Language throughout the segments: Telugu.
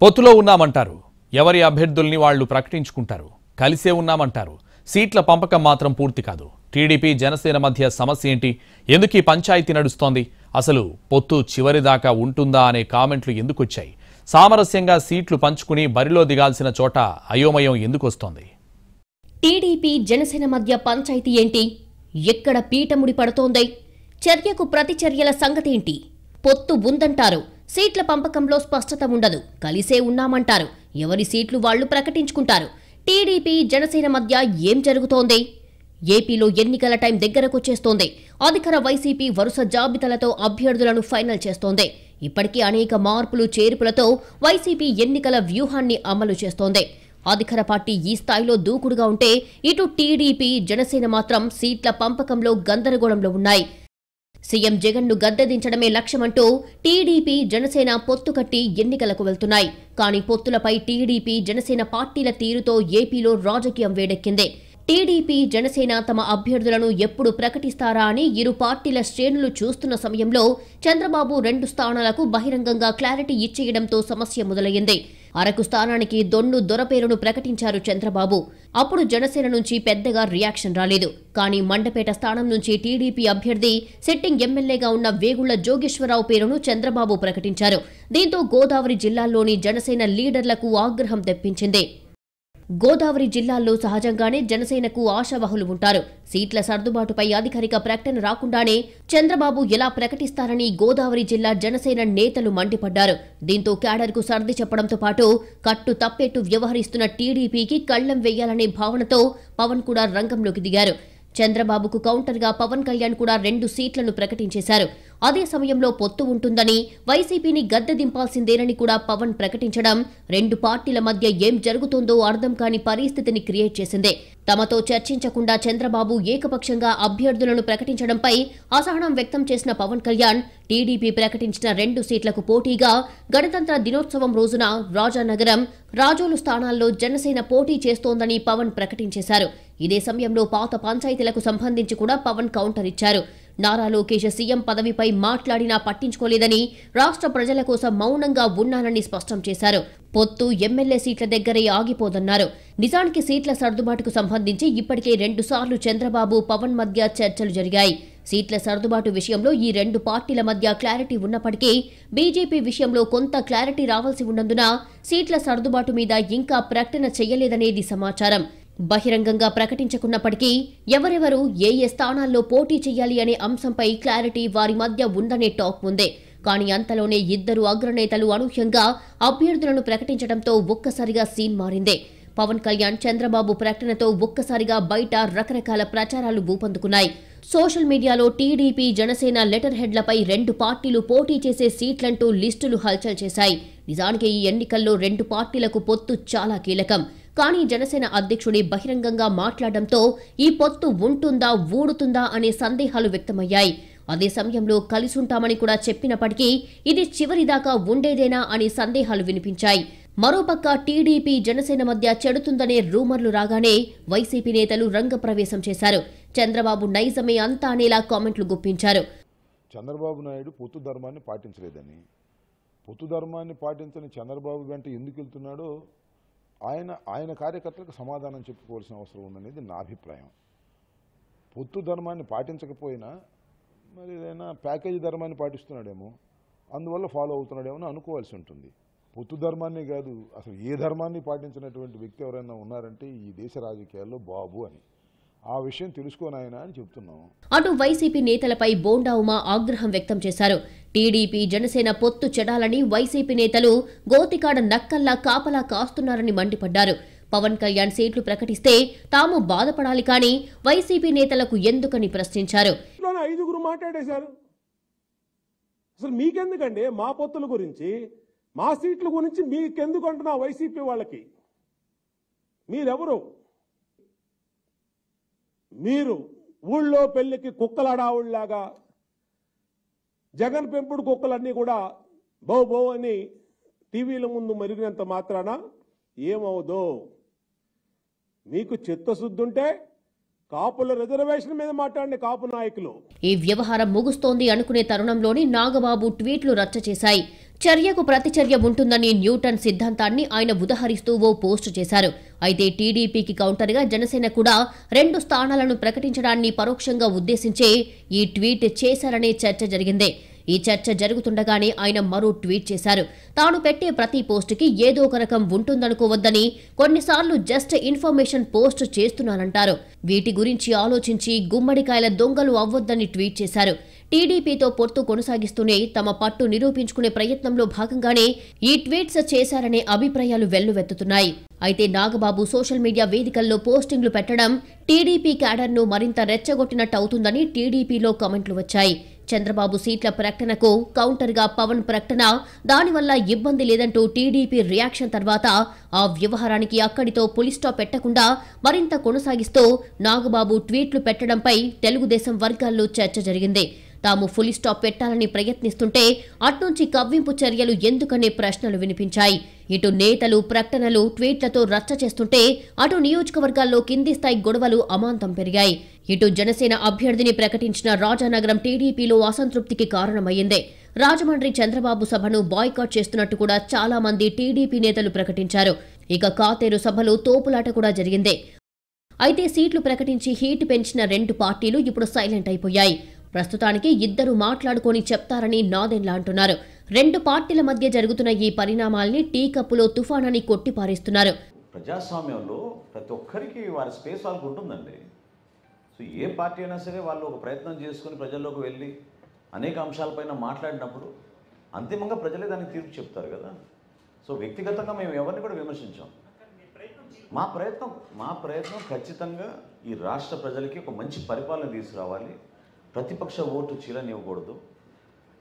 పొత్తులో ఉన్నామంటారు. ఎవరి అభ్యర్థుల్ని వాళ్ళు ప్రకటించుకుంటారు. కలిసే ఉన్నామంటారు. సీట్ల పంపకం మాత్రం పూర్తి కాదు. టీడీపీ జనసేన మధ్య సమస్య ఏంటి? ఎందుకు ఈ పంచాయతీ నడుస్తోంది? అసలు పొత్తు చివరిదాకా ఉంటుందా అనే కామెంట్లు ఎందుకు వచ్చాయి? సామరస్యంగా సీట్లు పంచుకుని బరిలో దిగాల్సిన చోట అయోమయం ఎందుకు వస్తోంది? టీడీపీ జనసేన మధ్య పంచాయతీ ఏంటి? ఎక్కడ పీటముడి పడుతోంది? చర్యకు ప్రతిచర్యల సంగతేంటి? పొత్తు ఉందంటారు. సీట్ల పంపకంలో స్పష్టత ఉండదు. కలిసే ఉన్నామంటారు. ఎవరి సీట్లు వాళ్లు ప్రకటించుకుంటారు. టీడీపీ జనసేన మధ్య ఏం జరుగుతోంది? ఏపీలో ఎన్నికల టైం దగ్గరకొచ్చేస్తోంది. అధికార వైసీపీ వరుస జాబితాలతో అభ్యర్థులను ఫైనల్ చేస్తోంది. ఇప్పటికీ అనేక మార్పులు చేర్పులతో వైసీపీ ఎన్నికల వ్యూహాన్ని అమలు చేస్తోంది. అధికార పార్టీ ఈ స్థాయిలో దూకుడుగా ఉంటే ఇటు టీడీపీ జనసేన మాత్రం సీట్ల పంపకంలో గందరగోళంలో ఉన్నాయి. సీఎం జగన్ను గద్దెదించడమే లక్ష్యమంటూ టీడీపీ జనసేన పొత్తు కట్టి ఎన్నికలకు వెళ్తున్నాయి. కానీ పొత్తులపై టీడీపీ జనసేన పార్టీల తీరుతో ఏపీలో రాజకీయం వేడెక్కింది. టీడీపీ జనసేన తమ అభ్యర్థులను ఎప్పుడు ప్రకటిస్తారా అని ఇరు పార్టీల శ్రేణులు చూస్తున్న సమయంలో చంద్రబాబు 2 స్థానాలకు బహిరంగంగా క్లారిటీ ఇచ్చేయడంతో సమస్య మొదలయ్యింది. అరకు స్థానానికి దొన్ను దొరపేరును ప్రకటించారు చంద్రబాబు. అప్పుడు జనసేన నుంచి పెద్దగా రియాక్షన్ రాలేదు. కానీ మండపేట స్థానం నుంచి టీడీపీ అభ్యర్థి సిట్టింగ్ ఎమ్మెల్యేగా ఉన్న వేగుళ్ల జోగేశ్వరరావు పేరును చంద్రబాబు ప్రకటించారు. దీంతో గోదావరి జిల్లాల్లోని జనసేన లీడర్లకు ఆగ్రహం తెప్పించింది. గోదావరి జిల్లాల్లో సహజంగానే జనసేనకు ఆశావహులు ఉంటారు. సీట్ల సర్దుబాటుపై అధికారిక ప్రకటన రాకుండానే చంద్రబాబు ఎలా ప్రకటిస్తారని గోదావరి జిల్లా జనసేన నేతలు మండిపడ్డారు. దీంతో క్యాడర్కు సర్ది చెప్పడంతో పాటు కట్టు తప్పేట్టు వ్యవహరిస్తున్న టీడీపీకి కళ్లెం వేయాలనే భావనతో పవన్ కూడా రంగంలోకి దిగారు. చంద్రబాబుకు కౌంటర్గా పవన్ కళ్యాణ్ కూడా 2 సీట్లను ప్రకటించేశారు. అదే సమయంలో పొత్తు ఉంటుందని, వైసీపీని గద్దె దింపాల్సిందేనని కూడా పవన్ ప్రకటించడం 2 పార్టీల మధ్య ఏం జరుగుతోందో అర్థం కాని పరిస్థితిని క్రియేట్ చేసింది. తమతో చర్చించకుండా చంద్రబాబు ఏకపక్షంగా అభ్యర్థులను ప్రకటించడంపై అసహనం వ్యక్తం చేసిన పవన్ కళ్యాణ్ టీడీపీ ప్రకటించిన 2 సీట్లకు పోటీగా గణతంత్ర దినోత్సవం రోజున రాజానగరం, రాజోలు స్థానాల్లో జనసేన పోటీ చేస్తోందని పవన్ ప్రకటించేశారు. ఇదే సమయంలో పాత పంచాయతీలకు సంబంధించి కూడా పవన్ కౌంటర్ ఇచ్చారు. నారా లోకేష్ సీఎం పదవిపై మాట్లాడినా పట్టించుకోలేదని, రాష్ట్ర ప్రజల కోసం మౌనంగా ఉన్నానని స్పష్టం చేశారు. పొత్తు ఎమ్మెల్యే సీట్ల దగ్గరే ఆగిపోదన్నారు. నిజానికి సీట్ల సర్దుబాటుకు సంబంధించి ఇప్పటికే 2 సార్లు చంద్రబాబు, పవన్ మధ్య చర్చలు జరిగాయి. సీట్ల సర్దుబాటు విషయంలో ఈ 2 పార్టీల మధ్య క్లారిటీ ఉన్నప్పటికీ బీజేపీ విషయంలో కొంత క్లారిటీ రావాల్సి ఉన్నందున సీట్ల సర్దుబాటు మీద ఇంకా ప్రకటన చేయలేదనేది సమాచారం. బహిరంగంగా ప్రకటించకున్నప్పటికీ ఎవరెవరు ఏ స్థానాల్లో పోటీ చేయాలి అనే అంశంపై క్లారిటీ వారి మధ్య ఉందనే టాక్ ఉంది. కానీ అంతలోనే 2 అగ్రనేతలు అనూహ్యంగా అభ్యర్థులను ప్రకటించడంతో ఒక్కసారిగా సీన్ మారింది. పవన్ కళ్యాణ్, చంద్రబాబు ప్రకటనతో ఒక్కసారిగా బయట రకరకాల ప్రచారాలు ఊపందుకున్నాయి. సోషల్ మీడియాలో టీడీపీ జనసేన లెటర్ హెడ్లపై 2 పార్టీలు పోటీ చేసే సీట్లంటూ లిస్టులు హల్చల్ చేశాయి. నిజానికి ఈ ఎన్నికల్లో 2 పార్టీలకు పొత్తు చాలా కీలకం. కానీ జనసేన అధ్యక్షుడి బహిరంగంగా మాట్లాడడంతో ఈ పొత్తు ఉంటుందా, ఊడుతుందా అనే సందేహాలు వ్యక్తమయ్యాయి. అదే సమయంలో కలిసుంటామని కూడా చెప్పినప్పటికీ ఇది చివరిదాకా ఉండేదేనా అనే సందేహాలు వినిపించాయి. మరోపక్క టీడీపీ జనసేన మధ్య చెడుతుందనే రూమర్లు రాగానే వైసీపీ నేతలు రంగప్రవేశం చేశారు. చంద్రబాబు నైజమే అంతా అనేలా కామెంట్లు గుప్పించారు. చంద్రబాబు నాయుడు పొత్తు ధర్మాన్ని పాటించలేదని, పొత్తు ధర్మాన్ని పాటించని చంద్రబాబు వెంట ఎందుకు వెళ్తున్నాడో ఆయన కార్యకర్తలకు సమాధానం చెప్పుకోవాల్సిన అవసరం ఉందనేది నా అభిప్రాయం. పొత్తు ధర్మాన్ని పాటించకపోయినా మరి ఏదైనా ప్యాకేజీ ధర్మాన్ని పాటిస్తున్నాడేమో, అందువల్ల ఫాలో అవుతున్నాడేమో అని అనుకోవాల్సి ఉంటుంది. పొత్తు ధర్మాన్ని కాదు, అసలు ఏ ధర్మాన్ని పాటించినటువంటి వ్యక్తి ఎవరైనా ఉన్నారంటే ఈ దేశ రాజకీయాల్లో బాబు అని. ఆ విషయం తెలుసుకోనాయన అని చెప్తున్నాం. అటు వైసీపీ నేతలపై బోండా ఉమా ఆగ్రహం వ్యక్తం చేశారు. టీడీపీ జనసేన పొత్తు చెడాలని వైసీపీ నేతలు గోతికాడ నక్కల్లా కాపలా కాస్తున్నారని మండిపడ్డారు. పవన్ కళ్యాణ్ సీట్లు ప్రకటిస్తే తాము బాధపడాలి కానీ వైసీపీ నేతలకు ఎందుకని ప్రశ్నించారు. 5 మాట్లాడేశారు. అసలు మీకెందుకండి మా పొత్తుల గురించి, మా సీట్ల గురించి మీకెందుకు అంటున్నా వైసీపీ వాళ్ళకి? మీరెవరు? మీరు ఊళ్ళో పెళ్లికి కుక్కలాడావుళ్లాగా జగన్ పెంపుడు కుక్కలన్నీ కూడా బౌ బౌ అని టీవీల ముందు మరిగినంత మాత్రాన ఏమవుదో? మీకు చిత్తశుద్ధుంటే కాపుల రిజర్వేషన్ మీద మాట్లాడిన కాపు నాయకులు. ఈ వ్యవహారం ముగుస్తోంది అనుకునే తరుణంలోని నాగబాబు ట్వీట్లు రచ్చ చేశాయి. చర్యకు ప్రతిచర్య ఉంటుందని న్యూటన్ సిద్ధాంతాన్ని ఆయన ఉదహరిస్తూ ఓ పోస్టు చేశారు. అయితే టీడీపీకి కౌంటర్గా జనసేన కూడా 2 స్థానాలను ప్రకటించడాన్ని పరోక్షంగా ఉద్దేశించే ఈ ట్వీట్ చేశారనే చర్చ జరిగింది. ఈ చర్చ జరుగుతుండగానే ఆయన మరో ట్వీట్ చేశారు. తాను పెట్టే ప్రతి పోస్టుకి ఏదో ఒక రకం ఉంటుందనుకోవద్దని, కొన్నిసార్లు జస్ట్ ఇన్ఫర్మేషన్ పోస్ట్ చేస్తున్నానంటారు. వీటి గురించి ఆలోచించి గుమ్మడికాయల దొంగలు అవ్వొద్దని ట్వీట్ చేశారు. టీడీపీతో పొత్తు కొనసాగిస్తూనే తమ పట్టు నిరూపించుకునే ప్రయత్నంలో భాగంగానే ఈ ట్వీట్స్ చేశారనే అభిప్రాయాలు వెల్లువెత్తుతున్నాయి. అయితే నాగబాబు సోషల్ మీడియా వేదికల్లో పోస్టింగ్లు పెట్టడం టీడీపీ క్యాడర్ను మరింత రెచ్చగొట్టినట్టు అవుతుందని టీడీపీలో కామెంట్లు వచ్చాయి. చంద్రబాబు సీట్ల ప్రకటనకు కౌంటర్గా పవన్ ప్రకటన, దానివల్ల ఇబ్బంది లేదంటూ టీడీపీ రియాక్షన్ తర్వాత ఆ వ్యవహారానికి అక్కడితో పులిస్టాప్ పెట్టకుండా మరింత కొనసాగిస్తూ నాగబాబు ట్వీట్లు పెట్టడంపై తెలుగుదేశం వర్గాల్లో చర్చ జరిగింది. తాము ఫుల్ స్టాప్ పెట్టాలని ప్రయత్నిస్తుంటే అట్నుంచి కవ్వింపు చర్యలు ఎందుకనే ప్రశ్నలు వినిపించాయి. ఇటు నేతలు ప్రకటనలు ట్వీట్లతో రచ్చ చేస్తుంటే అటు నియోజకవర్గాల్లో కింది స్థాయి గొడవలు అమాంతం పెరిగాయి. ఇటు జనసేన అభ్యర్థిని ప్రకటించిన రాజానగరం టీడీపీలో అసంతృప్తికి కారణమయ్యింది. రాజమండ్రి చంద్రబాబు సభను బాయ్కాట్ చేస్తున్నట్టు కూడా చాలా మంది టీడీపీ నేతలు ప్రకటించారు. ఇక కాతేరు సభలో తోపులాట కూడా జరిగింది. అయితే సీట్లు ప్రకటించి హీట్ పెంచిన 2 పార్టీలు ఇప్పుడు సైలెంట్ అయిపోయాయి. ప్రస్తుతానికి ఇద్దరు మాట్లాడుకొని చెప్తారని నాదెండ్ల అంటున్నారు. 2 పార్టీల మధ్య జరుగుతున్న ఈ పరిణామాల్ని టీ కప్పులో తుఫానని కొట్టిపారేస్తున్నారు. ప్రజాస్వామ్యంలో ప్రతి ఒక్కరికి వారి స్పేస్ వాళ్ళకు ఉంటుందండి. సో ఏ పార్టీ అయినా సరే వాళ్ళు ఒక ప్రయత్నం చేసుకుని ప్రజల్లోకి వెళ్ళి అనేక అంశాలపైన మాట్లాడినప్పుడు అంతిమంగా ప్రజలే దానికి తీర్పు చెప్తారు కదా. సో వ్యక్తిగతంగా మేము ఎవరిని కూడా విమర్శించాం. మా ప్రయత్నం ఖచ్చితంగా ఈ రాష్ట్ర ప్రజలకి ఒక మంచి పరిపాలన తీసుకురావాలి. ప్రతిపక్ష ఓటు చీలనివ్వకూడదు.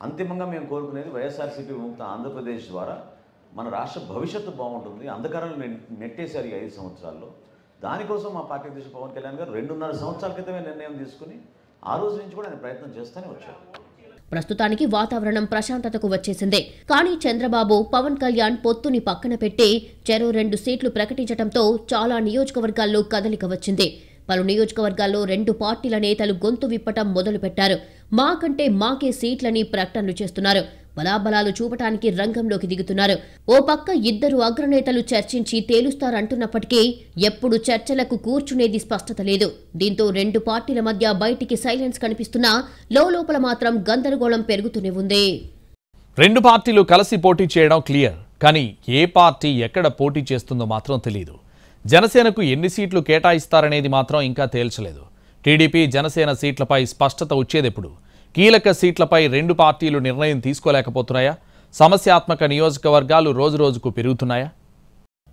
అంతిమంగా మేము కోరుకునేది వైఎస్ఆర్సీపీ విముక్త ఆంధ్రప్రదేశ్ ద్వారా మన రాష్ట్ర భవిష్యత్తు బాగుంటుంది. అంధకారాలు నెట్టేశారు ఈ 5 సంవత్సరాల్లో. దానికోసం మా పార్టీ అధ్యక్షుడు పవన్ కళ్యాణ్ గారు 2.5 సంవత్సరాల క్రితమే నిర్ణయం తీసుకుని ఆ రోజు నుంచి కూడా ఆయన ప్రయత్నం చేస్తూనే వచ్చారు. ప్రస్తుతానికి వాతావరణం ప్రశాంతతకు వచ్చేసిందే. కానీ చంద్రబాబు పవన్ కళ్యాణ్ పొత్తుని పక్కన పెట్టి చెరో 2 సీట్లు ప్రకటించడంతో చాలా నియోజకవర్గాల్లో కదలిక వచ్చింది. పలు నియోజకవర్గాల్లో 2 పార్టీల నేతలు గొంతు విప్పటం మొదలుపెట్టారు. మాకంటే మాకే సీట్లని ప్రకటనలు చేస్తున్నారు. బలాబలాలు చూపటానికి రంగంలోకి దిగుతున్నారు. ఓ పక్క ఇద్దరు అగ్రనేతలు చర్చించి తేలుస్తారంటున్నప్పటికీ ఎప్పుడు చర్చలకు కూర్చునేది స్పష్టత లేదు. దీంతో 2 పార్టీల మధ్య బయటికి సైలెన్స్ కనిపిస్తున్నా లోపల మాత్రం గందరగోళం పెరుగుతూనే ఉంది. 2 పార్టీలు కలిసి పోటీ చేయడం క్లియర్. కానీ ఏ పార్టీ ఎక్కడ పోటీ చేస్తుందో మాత్రం తెలియదు. జనసేనకు ఎన్ని సీట్లు కేటాయిస్తారనేది మాత్రం ఇంకా తేల్చలేదు. టీడీపీ జనసేన సీట్లపై స్పష్టత వచ్చేదెప్పుడు? కీలక సీట్లపై 2 పార్టీలు నిర్ణయం తీసుకోలేకపోతున్నాయా? సమస్యాత్మక నియోజకవర్గాలు రోజురోజుకు పెరుగుతున్నాయా?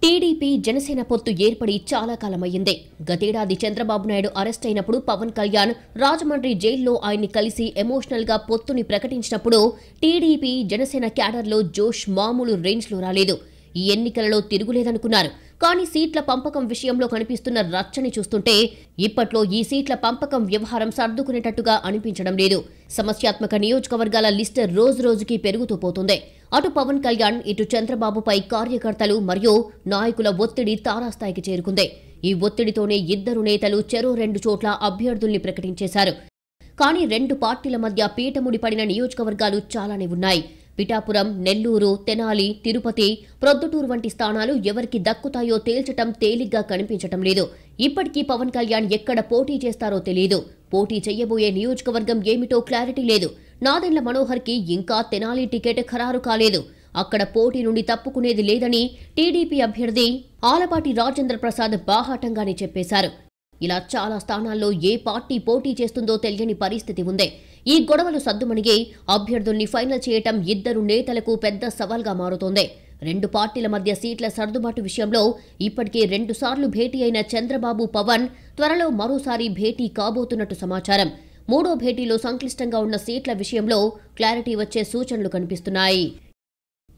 టీడీపీ జనసేన పొత్తు ఏర్పడి చాలా కాలమయ్యింది. గతేడాది చంద్రబాబు నాయుడు అరెస్ట్ అయినప్పుడు పవన్ కళ్యాణ్ రాజమండ్రి జైల్లో ఆయన్ని కలిసి ఎమోషనల్ గా పొత్తుని ప్రకటించినప్పుడు టీడీపీ జనసేన క్యాడర్లో జోష్ మామూలు రేంజ్లో రాలేదు. ఈ ఎన్నికలలో తిరుగులేదనుకున్నారు. కానీ సీట్ల పంపకం విషయంలో కనిపిస్తున్న రచ్చని చూస్తుంటే ఇప్పట్లో ఈ సీట్ల పంపకం వ్యవహారం సర్దుకునేటట్టుగా అనిపించడం లేదు. సమస్యాత్మక నియోజకవర్గాల లిస్ట్ రోజురోజుకి పెరుగుతూ పోతుంది. అటు పవన్ కళ్యాణ్ ఇటు చంద్రబాబుపై కార్యకర్తలు మరియు నాయకుల ఒత్తిడి తారాస్థాయికి చేరుకుంది. ఈ ఒత్తిడితోనే ఇద్దరు నేతలు చెరో 2 చోట్ల అభ్యర్థుల్ని ప్రకటించేశారు. కానీ 2 పార్టీల మధ్య పీటముడి పడిన నియోజకవర్గాలు చాలానే ఉన్నాయి. పిఠాపురం, నెల్లూరు, తెనాలి, తిరుపతి, ప్రొద్దుటూరు వంటి స్థానాలు ఎవరికి దక్కుతాయో తేల్చటం తేలిగ్గా కనిపించటం లేదు. ఇప్పటికీ పవన్ కళ్యాణ్ ఎక్కడ పోటీ చేస్తారో తెలియదు. పోటీ చెయ్యబోయే నియోజకవర్గం ఏమిటో క్లారిటీ లేదు. నాదెండ్ల మనోహర్కి ఇంకా తెనాలి టికెట్ ఖరారు కాలేదు. అక్కడ పోటీ నుండి తప్పుకునేది లేదని టీడీపీ అభ్యర్థి ఆలపాటి రాజేంద్ర ప్రసాద్ బాహాటంగానే చెప్పేశారు. ఇలా చాలా స్థానాల్లో ఏ పార్టీ పోటీ చేస్తుందో తెలియని పరిస్థితి ఉంది. ఈ గొడవలు సద్దుమణిగి అభ్యర్థుల్ని ఫైనల్ చేయటం ఇద్దరు నేతలకు పెద్ద సవాల్గా మారుతోంది. 2 పార్టీల మధ్య సీట్ల సర్దుబాటు విషయంలో ఇప్పటికే 2 సార్లు భేటీ అయిన చంద్రబాబు పవన్ త్వరలో మరోసారి భేటీ కాబోతున్నట్టు సమాచారం. 3వ భేటీలో సంక్లిష్టంగా ఉన్న సీట్ల విషయంలో క్లారిటీ వచ్చే సూచనలు కనిపిస్తున్నాయి.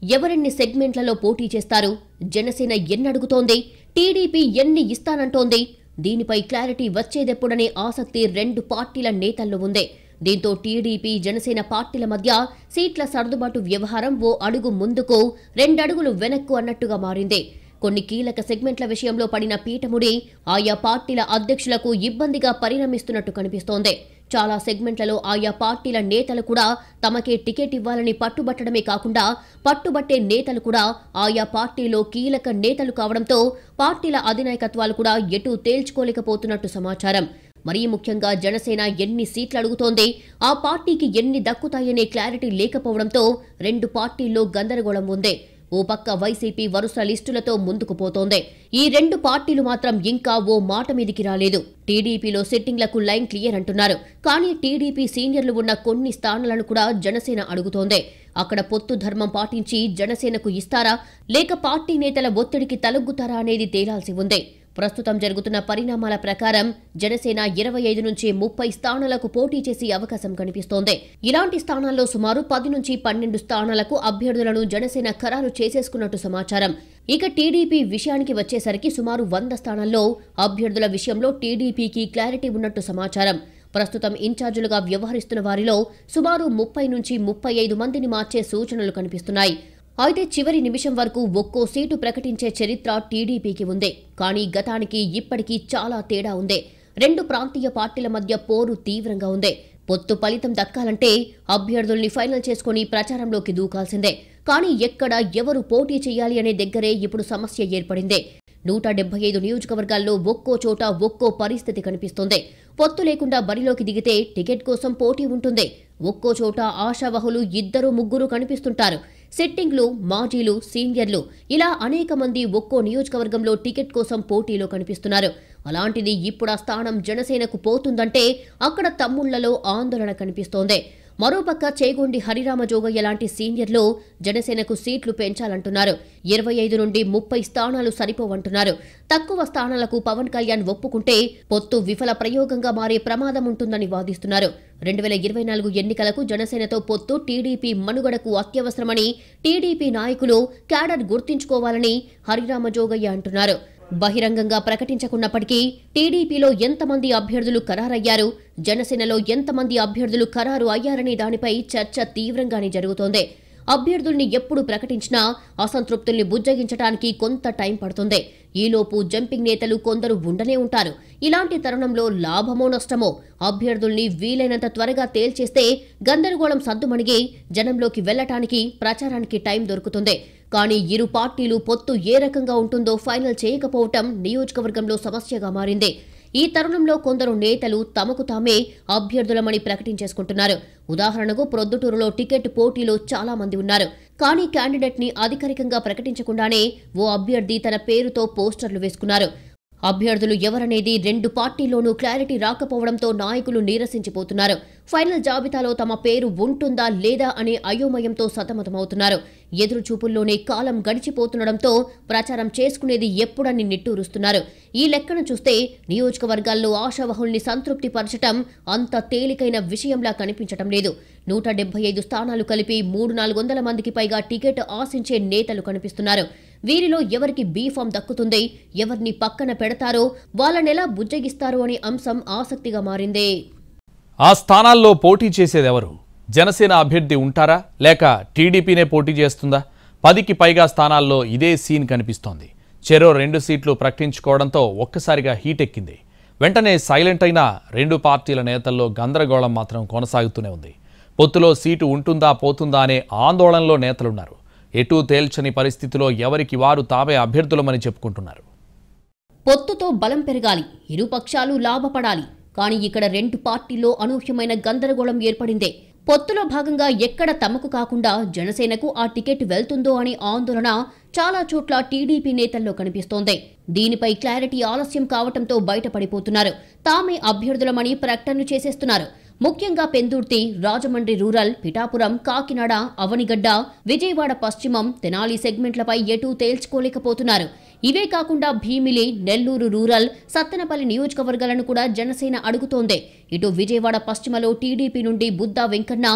ఎవరెన్ని సెగ్మెంట్లలో పోటీ చేస్తారు? జనసేన ఎన్నడుగుతోంది? టీడీపీ ఎన్ని ఇస్తానంటోంది? దీనిపై క్లారిటీ వచ్చేదెప్పుడనే ఆసక్తి 2 పార్టీల నేతల్లో ఉంది. దీంతో టీడీపీ జనసేన పార్టీల మధ్య సీట్ల సర్దుబాటు వ్యవహారం ఓ అడుగు ముందుకు 2 అడుగులు వెనక్కు అన్నట్టుగా మారింది. కొన్ని కీలక సెగ్మెంట్ల విషయంలో పడిన పీటముడి ఆయా పార్టీల అధ్యక్షులకు ఇబ్బందిగా పరిణమిస్తున్నట్టు కనిపిస్తోంది. చాలా సెగ్మెంట్లలో ఆయా పార్టీల నేతలు కూడా తమకే టికెట్ ఇవ్వాలని పట్టుబట్టడమే కాకుండా పట్టుబట్టే నేతలు కూడా ఆయా పార్టీలో కీలక నేతలు కావడంతో పార్టీల అధినాయకత్వాలు కూడా ఎటూ తేల్చుకోలేకపోతున్నట్టు సమాచారం. మరీ ముఖ్యంగా జనసేన ఎన్ని సీట్లు అడుగుతోంది, ఆ పార్టీకి ఎన్ని దక్కుతాయనే క్లారిటీ లేకపోవడంతో రెండు పార్టీల్లో గందరగోళం ఉంది. ఓ పక్క వైసీపీ వరుస లిస్టులతో ముందుకు పోతోంది. ఈ రెండు పార్టీలు మాత్రం ఇంకా ఓ మాట మీదికి రాలేదు. టీడీపీలో సిట్టింగ్లకు లైన్ క్లియర్ అంటున్నారు. కానీ టీడీపీ సీనియర్లు ఉన్న కొన్ని స్థానాలను కూడా జనసేన అడుగుతోంది. అక్కడ పొత్తు ధర్మం పాటించి జనసేనకు ఇస్తారా లేక పార్టీ నేతల ఒత్తిడికి తలొగ్గుతారా అనేది తేలాల్సి ఉంది. ప్రస్తుతం జరుగుతున్న పరిణామాల ప్రకారం జనసేన 25 నుంచి 30 స్థానాలకు పోటీ చేసే అవకాశం కనిపిస్తోంది. ఇలాంటి స్థానాల్లో సుమారు 10 నుంచి 12 స్థానాలకు అభ్యర్థులను జనసేన ఖరారు చేసేసుకున్నట్టు సమాచారం. ఇక టీడీపీ విషయానికి వచ్చేసరికి సుమారు 100 స్థానాల్లో అభ్యర్థుల విషయంలో టీడీపీకి క్లారిటీ ఉన్నట్టు సమాచారం. ప్రస్తుతం ఇన్ఛార్జీలుగా వ్యవహరిస్తున్న వారిలో సుమారు 30 నుంచి 35 మందిని మార్చే సూచనలు కనిపిస్తున్నాయి. అయితే చివరి నిమిషం వరకు ఒక్కో సీటు ప్రకటించే చరిత్ర టీడీపీకి ఉంది. కానీ గతానికి ఇప్పటికీ చాలా తేడా ఉంది. రెండు ప్రాంతీయ పార్టీల మధ్య పోరు తీవ్రంగా ఉంది. పొత్తు ఫలితం దక్కాలంటే అభ్యర్థుల్ని ఫైనల్ చేసుకుని ప్రచారంలోకి దూకాల్సిందే. కానీ ఎక్కడ ఎవరు పోటీ చేయాలి అనే దగ్గరే ఇప్పుడు సమస్య ఏర్పడింది. 175 నియోజకవర్గాల్లో ఒక్కో చోట ఒక్కో పరిస్థితి కనిపిస్తోంది. పొత్తు లేకుండా బరిలోకి దిగితే టికెట్ కోసం పోటీ ఉంటుంది. ఒక్కో చోట ఆశావహులు 2-3 కనిపిస్తుంటారు. సిట్టింగ్లు, మాజీలు, సీనియర్లు ఇలా అనేక మంది ఒక్కో నియోజకవర్గంలో టికెట్ కోసం పోటీలో కనిపిస్తున్నారు. అలాంటిది ఇప్పుడు ఆ స్థానం జనసేనకు పోతుందంటే అక్కడ తమ్ముళ్లలో ఆందోళన కనిపిస్తోంది. మరోపక్క చేగొండి హరిరామజోగయ్య లాంటి సీనియర్లు జనసేనకు సీట్లు పెంచాలంటున్నారు. 25 నుండి 30 స్థానాలు సరిపోవంటున్నారు. తక్కువ స్థానాలకు పవన్ కళ్యాణ్ ఒప్పుకుంటే పొత్తు విఫల ప్రయోగంగా మారే ప్రమాదం ఉంటుందని వాదిస్తున్నారు. 2024 ఎన్నికలకు జనసేనతో పొత్తు టీడీపీ మనుగడకు అత్యవసరమని టీడీపీ నాయకులు క్యాడర్ గుర్తించుకోవాలని హరిరామజోగయ్య అంటున్నారు. బహిరంగంగా ప్రకటించకున్నప్పటికీ టీడీపీలో ఎంతమంది అభ్యర్థులు ఖరారయ్యారు, జనసేనలో ఎంతమంది అభ్యర్థులు ఖరారు అయ్యారనే దానిపై చర్చ తీవ్రంగానే జరుగుతోంది. అభ్యర్థుల్ని ఎప్పుడు ప్రకటించినా అసంతృప్తుల్ని బుజ్జగించడానికి కొంత టైం పడుతుంది. ఈలోపు జంపింగ్ నేతలు కొందరు ఉండనే ఉంటారు. ఇలాంటి తరుణంలో లాభమో నష్టమో అభ్యర్థుల్ని వీలైనంత త్వరగా తేల్చేస్తే గందరగోళం సద్దుమణిగి జనంలోకి వెళ్లటానికి, ప్రచారానికి టైం దొరుకుతుంది. కానీ ఇరు పార్టీలు పొత్తు ఏ రకంగా ఉంటుందో ఫైనల్ చేయకపోవటం నియోజకవర్గంలో సమస్యగా మారింది. ఈ తరుణంలో కొందరు నేతలు తమకు తామే అభ్యర్థులమని ప్రకటించేసుకుంటున్నారు. ఉదాహరణకు ప్రొద్దుటూరులో టికెట్ పోటీలో చాలా మంది ఉన్నారు. కానీ క్యాండిడేట్ ని అధికారికంగా ప్రకటించకుండానే ఓ అభ్యర్థి తన పేరుతో పోస్టర్లు వేసుకున్నారు. అభ్యర్థులు ఎవరనేది రెండు పార్టీల్లోనూ క్లారిటీ రాకపోవడంతో నాయకులు నీరసించిపోతున్నారు. ఫైనల్ జాబితాలో తమ పేరు ఉంటుందా లేదా అనే అయోమయంతో సతమతమవుతున్నారు. ఎదురుచూపుల్లోనే కాలం గడిచిపోతుండటంతో ప్రచారం చేసుకునేది ఎప్పుడని నిట్టూరుస్తున్నారు. ఈ లెక్కన చూస్తే నియోజకవర్గాల్లో ఆశావహుల్ని సంతృప్తి పరచటం అంత తేలికైన విషయంలా కనిపించటం లేదు. 175 స్థానాలు కలిపి 300-400 మందికి పైగా టికెట్ ఆశించే నేతలు కనిపిస్తున్నారు. వీరిలో ఎవరికి బీఫామ్ దక్కుతుంది, ఎవరిని పక్కన పెడతారో, వాళ్ళనెలా బుజ్జగిస్తారో అనే అంశం ఆసక్తిగా మారింది. ఆ స్థానాల్లో పోటీ చేసేదెవరు? జనసేన అభ్యర్థి ఉంటారా లేక టీడీపీనే పోటీ చేస్తుందా? 10కి పైగా స్థానాల్లో ఇదే సీన్ కనిపిస్తోంది. చెరో 2 సీట్లు ప్రకటించుకోవడంతో ఒక్కసారిగా హీట్ ఎక్కింది. వెంటనే సైలెంట్ అయిన రెండు పార్టీల నేతల్లో గందరగోళం మాత్రం కొనసాగుతూనే ఉంది. పొత్తులో సీటు ఉంటుందా పోతుందా అనే ఆందోళనలో నేతలున్నారు. ఎటూ తేల్చని పరిస్థితిలో ఎవరికి వారు తామే అభ్యర్థులమని చెప్పుకుంటున్నారు. పొత్తుతో బలం పెరగాలి, ఇరు పక్షాలు లాభపడాలి. కానీ ఇక్కడ రెండు పార్టీల్లో అనూహ్యమైన గందరగోళం ఏర్పడింది. పొత్తులో భాగంగా ఎక్కడ తమకు కాకుండా జనసేనకు ఆ టికెట్ వెళ్తుందో అనే ఆందోళన చాలా చోట్ల టీడీపీ నేతల్లో కనిపిస్తోంది. దీనిపై క్లారిటీ ఆలస్యం కావడంతో బయటపడిపోతున్నారు. తామే అభ్యర్థులమని ప్రకటనలు చేసేస్తున్నారు. ముఖ్యంగా పెందుర్తి, రాజమండ్రి రూరల్, పిఠాపురం, కాకినాడ, అవనిగడ్డ, విజయవాడ పశ్చిమం, తెనాలి సెగ్మెంట్లపై ఎటూ తేల్చుకోలేకపోతున్నారు. ఇవే కాకుండా భీమిలి, నెల్లూరు రూరల్, సత్తెనపల్లి నియోజకవర్గాలను కూడా జనసేన అడుగుతోంది. ఇటు విజయవాడ పశ్చిమలో టీడీపీ నుండి బుద్దా వెంకన్న,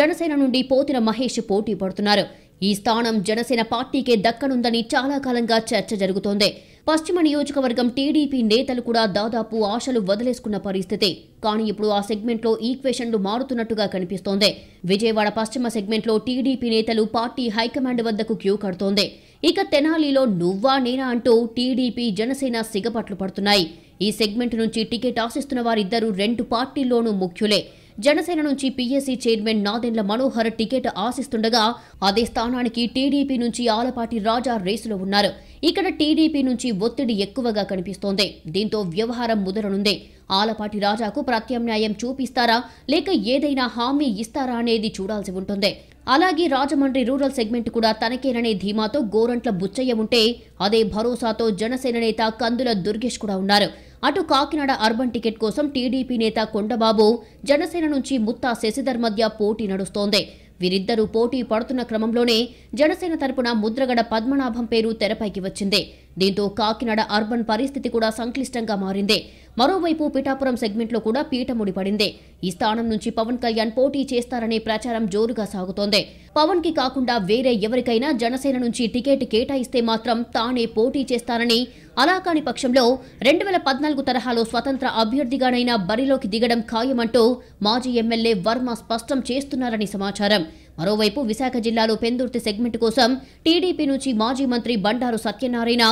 జనసేన నుండి పోతిన మహేష్ పోటీ పడుతున్నారు. ఈ స్థానం జనసేన పార్టీకే దక్కనుందని చాలా కాలంగా చర్చ జరుగుతోంది. పశ్చిమ నియోజకవర్గం టీడీపీ నేతలు కూడా దాదాపు ఆశలు వదిలేసుకున్న పరిస్థితి. కానీ ఇప్పుడు ఆ సెగ్మెంట్లో ఈక్వేషన్లు మారుతున్నట్టుగా కనిపిస్తోంది. విజయవాడ పశ్చిమ సెగ్మెంట్లో టీడీపీ నేతలు పార్టీ హైకమాండ్ వద్దకు క్యూ కడుతోంది. ఇక తెనాలిలో నువ్వా నేనా అంటూ టీడీపీ జనసేన సిగపట్లు పడుతున్నాయి. ఈ సెగ్మెంట్ నుంచి టికెట్ ఆశిస్తున్న వారిద్దరూ 2 పార్టీల్లోనూ ముఖ్యులే. జనసేన నుంచి PSC chairman Nadendla Manohar ticket ఆశిస్తుండగా అదే స్థానానికి టీడీపీ నుంచి ఆలపాటి రాజా రేసులో ఉన్నారు. ఇక్కడ టీడీపీ నుంచి ఒత్తిడి ఎక్కువగా కనిపిస్తోంది. దీంతో వ్యవహారం ముదరనుంది. ఆలపాటి రాజాకు ప్రత్యామ్నాయం చూపిస్తారా లేక ఏదైనా హామీ ఇస్తారా అనేది చూడాల్సి ఉంటుంది. అలాగే రాజమండ్రి రూరల్ సెగ్మెంట్ కూడా తనకేననే ధీమాతో గోరంట్ల బుచ్చయ్య ఉంటే అదే భరోసాతో జనసేన నేత కందుల దుర్గేష్ కూడా ఉన్నారు. అటు కాకినాడ అర్బన్ టికెట్ కోసం టీడీపీ నేత కొండబాబు, జనసేన నుంచి ముత్తా శశిధర్ మధ్య పోటీ నడుస్తోంది. వీరిద్దరూ పోటీ పడుతున్న క్రమంలోనే జనసేన తరపున ముద్రగడ పద్మనాభం పేరు తెరపైకి వచ్చింది. దీంతో కాకినాడ అర్బన్ పరిస్థితి కూడా సంక్లిష్టంగా మారింది. మరోవైపు పిఠాపురం సెగ్మెంట్లో కూడా పీటముడి పడింది. ఈ స్థానం నుంచి పవన్ కళ్యాణ్ పోటీ చేస్తారనే ప్రచారం జోరుగా సాగుతోంది. పవన్ కి కాకుండా వేరే ఎవరికైనా జనసేన నుంచి టికెట్ కేటాయిస్తే మాత్రం తానే పోటీ చేస్తారని, అలా కాని పక్షంలో 2014 తరహాలో స్వతంత్ర అభ్యర్థిగానైనా బరిలోకి దిగడం ఖాయమంటూ మాజీ ఎమ్మెల్యే వర్మ స్పష్టం చేస్తున్నారని సమాచారం. మరోవైపు విశాఖ జిల్లాలో పెందుర్తి సెగ్మెంట్ కోసం టీడీపీ నుంచి మాజీ మంత్రి బండారు సత్యనారాయణ,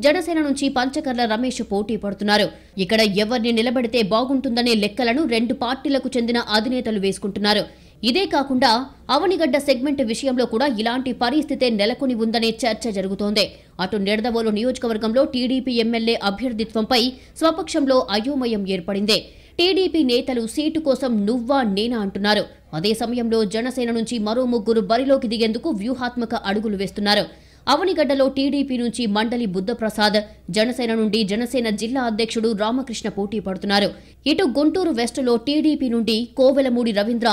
జనసేన నుంచి పంచకర్ల రమేష్ పోటీ పడుతున్నారు. ఇక్కడ ఎవరిని నిలబెడితే బాగుంటుందనే లెక్కలను 2 పార్టీలకు చెందిన అధినేతలు వేసుకుంటున్నారు. ఇదే కాకుండా అవనిగడ్డ సెగ్మెంట్ విషయంలో కూడా ఇలాంటి పరిస్థితే నెలకొని ఉందనే చర్చ జరుగుతోంది. అటు నిడదవోలు నియోజకవర్గంలో టీడీపీ ఎమ్మెల్యే అభ్యర్థిత్వంపై స్వపక్షంలో అయోమయం ఏర్పడింది. టీడీపీ నేతలు సీటు కోసం నువ్వా నేనా అంటున్నారు. అదే సమయంలో జనసేన నుంచి మరో 3 బరిలోకి దిగేందుకు వ్యూహాత్మక అడుగులు వేస్తున్నారు. అవనిగడ్డలో టీడీపీ నుంచి మండలి బుద్ధప్రసాద్, జనసేన నుండి జనసేన జిల్లా అధ్యక్షుడు రామకృష్ణ పోటీ పడుతున్నారు. ఇటు గుంటూరు వెస్టులో టీడీపీ నుండి కోవెలమూడి రవీంద్ర,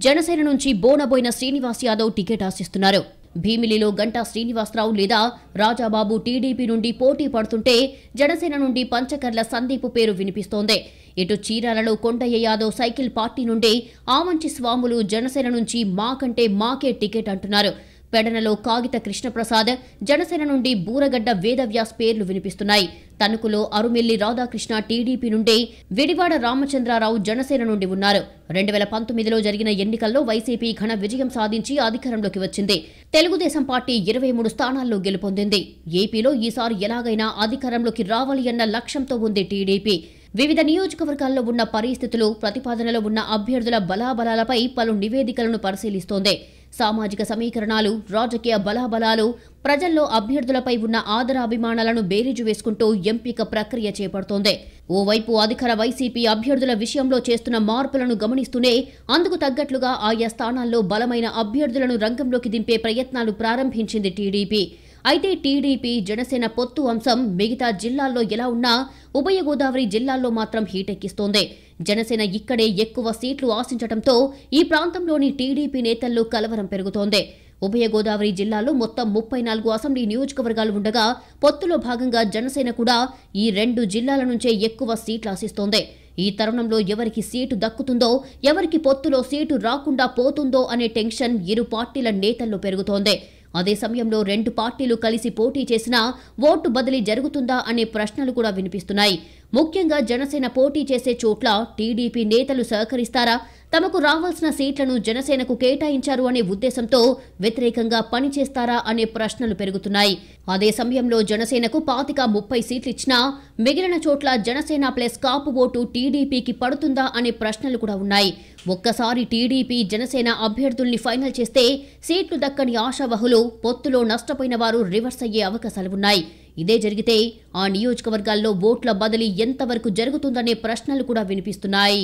జనసేన నుంచి బోనబోయిన శ్రీనివాస్ యాదవ్ టికెట్ ఆశిస్తున్నారు. భీమిలిలో గంటా శ్రీనివాసరావు లేదా రాజాబాబు టీడీపీ నుండి పోటీ పడుతుంటే జనసేన నుండి పంచకర్ల సందీప్ పేరు వినిపిస్తోంది. ఇటు చీరాలలో కొండయ్య యాదవ్ సైకిల్ పార్టీ నుండి ఆమంచి స్వాములు జనసేన నుంచి మాకంటే మాకే టికెట్ అంటున్నారు. పెడనలో కాగిత కృష్ణప్రసాద్, జనసేన నుండి బూరగడ్డ వేదవ్యాస్ పేర్లు వినిపిస్తున్నాయి. తణుకులో అరుమెల్లి రాధాకృష్ణ టీడీపీ నుండి, విడివాడ రామచంద్రారావు జనసేన నుండి ఉన్నారు. 2019లో జరిగిన ఎన్నికల్లో వైసీపీ ఘన విజయం సాధించి అధికారంలోకి వచ్చింది. తెలుగుదేశం పార్టీ 23 స్థానాల్లో గెలుపొందింది. ఏపీలో ఈసారి ఎలాగైనా అధికారంలోకి రావాలి అన్న లక్ష్యంతో ఉంది టీడీపీ. వివిధ నియోజకవర్గాల్లో ఉన్న పరిస్థితులు, ప్రతిపాదనలో ఉన్న అభ్యర్థుల బలాబలాలపై పలు నివేదికలను పరిశీలిస్తోంది. సామాజిక సమీకరణాలు, రాజకీయ బలాబలాలు, ప్రజల్లో అభ్యర్థులపై ఉన్న ఆదరాభిమానాలను బేరీజు వేసుకుంటూ ఎంపిక ప్రక్రియ చేపడుతోంది. ఓవైపు అధికార వైసీపీ అభ్యర్థుల విషయంలో చేస్తున్న మార్పులను గమనిస్తూనే అందుకు తగ్గట్లుగా ఆయా స్థానాల్లో బలమైన అభ్యర్థులను రంగంలోకి దింపే ప్రయత్నాలు ప్రారంభించింది టీడీపీ. అయితే టీడీపీ జనసేన పొత్తు అంశం మిగతా జిల్లాల్లో ఎలా ఉన్నా ఉభయ గోదావరి జిల్లాల్లో మాత్రం హీటెక్కిస్తోంది. జనసేన ఇక్కడే ఎక్కువ సీట్లు ఆశించడంతో ఈ ప్రాంతంలోని టీడీపీ నేతల్లో కలవరం పెరుగుతోంది. ఉభయ గోదావరి జిల్లాలో మొత్తం 34 అసెంబ్లీ నియోజకవర్గాలు ఉండగా పొత్తులో భాగంగా జనసేన కూడా ఈ 2 జిల్లాల నుంచే ఎక్కువ సీట్లు ఆశిస్తోంది. ఈ తరుణంలో ఎవరికి సీటు దక్కుతుందో, ఎవరికి పొత్తులో సీటు రాకుండా పోతుందో అనే టెన్షన్ ఇరు పార్టీల నేతల్లో పెరుగుతోంది. అదే సమయంలో 2 పార్టీలు కలిసి పోటీ చేసినా ఓటు బదిలీ జరుగుతుందా అనే ప్రశ్నలు కూడా వినిపిస్తున్నాయి. ముఖ్యంగా జనసేన పోటీ చేసే చోట్ల టీడీపీ నేతలు సహకరిస్తారా, తమకు రావాల్సిన సీట్లను జనసేనకు కేటాయించారు అనే ఉద్దేశంతో వ్యతిరేకంగా పనిచేస్తారా అనే ప్రశ్నలు పెరుగుతున్నాయి. అదే సమయంలో జనసేనకు 25-30 సీట్లు ఇచ్చినా మిగిలిన చోట్ల జనసేన ప్లస్ కాపు ఓటు టీడీపీకి పడుతుందా అనే ప్రశ్నలు కూడా ఉన్నాయి. ఒక్కసారి టీడీపీ జనసేన అభ్యర్థుల్ని ఫైనల్ చేస్తే సీట్లు దక్కని ఆశావహులు, పొత్తులో నష్టపోయిన వారు రివర్స్ అయ్యే అవకాశాలు ఉన్నాయి. ఇదే జరిగితే ఆ నియోజకవర్గాల్లో ఓట్ల బదిలీ ఎంతవరకు జరుగుతుందనే ప్రశ్నలు కూడా వినిపిస్తున్నాయి.